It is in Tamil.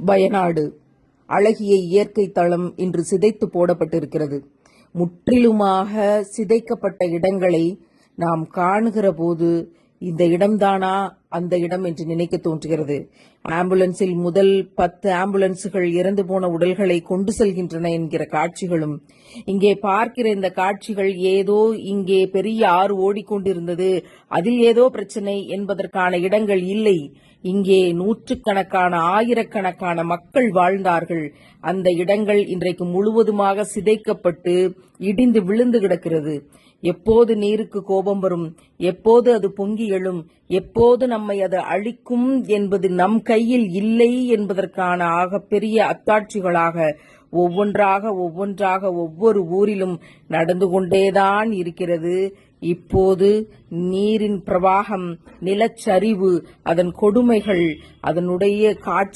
வயநாடு அழகிய இயற்கை தளம் இன்று சிதைத்து போடப்பட்டிருக்கிறது. முற்றிலுமாக சிதைக்கப்பட்ட இடங்களை நாம் காணுகிற போது இந்த இடம்தானா அந்த இடம் என்று நினைக்க தோன்றுகிறது. ஆம்புலன்ஸில் முதல் 10 ஆம்புலன்ஸுகள் இறந்து போன உடல்களை கொண்டு செல்கின்றன என்கிற காட்சிகளும், இங்கே பார்க்கிற இந்த காட்சிகள் ஏதோ இங்கே பெரிய ஆறு ஓடிக்கொண்டிருந்தது, அதில் ஏதோ பிரச்சனை என்பதற்கான இடங்கள் இல்லை. இங்கே நூற்றுக்கணக்கான ஆயிரக்கணக்கான மக்கள் வாழ்ந்தார்கள். அந்த இடங்கள் இன்றைக்கு முழுவதுமாக சிதைக்கப்பட்டு இடிந்து விழுந்து கிடக்கிறது. எப்போது நீருக்கு கோபம் வரும், எப்போது அது பொங்கி எழும், எப்போது நம்மை அது அழிக்கும் என்பது நம் கையில் இல்லை என்பதற்கான ஆகப்பெரிய அத்தாட்சிகளாக ஒவ்வொன்றாக ஒவ்வொரு ஊரிலும் நடந்து கொண்டேதான் இருக்கிறது. இப்போது நீரின் பிரவாகம், நிலச்சரிவு, அதன் கொடுமைகள், அதனுடைய காட்சி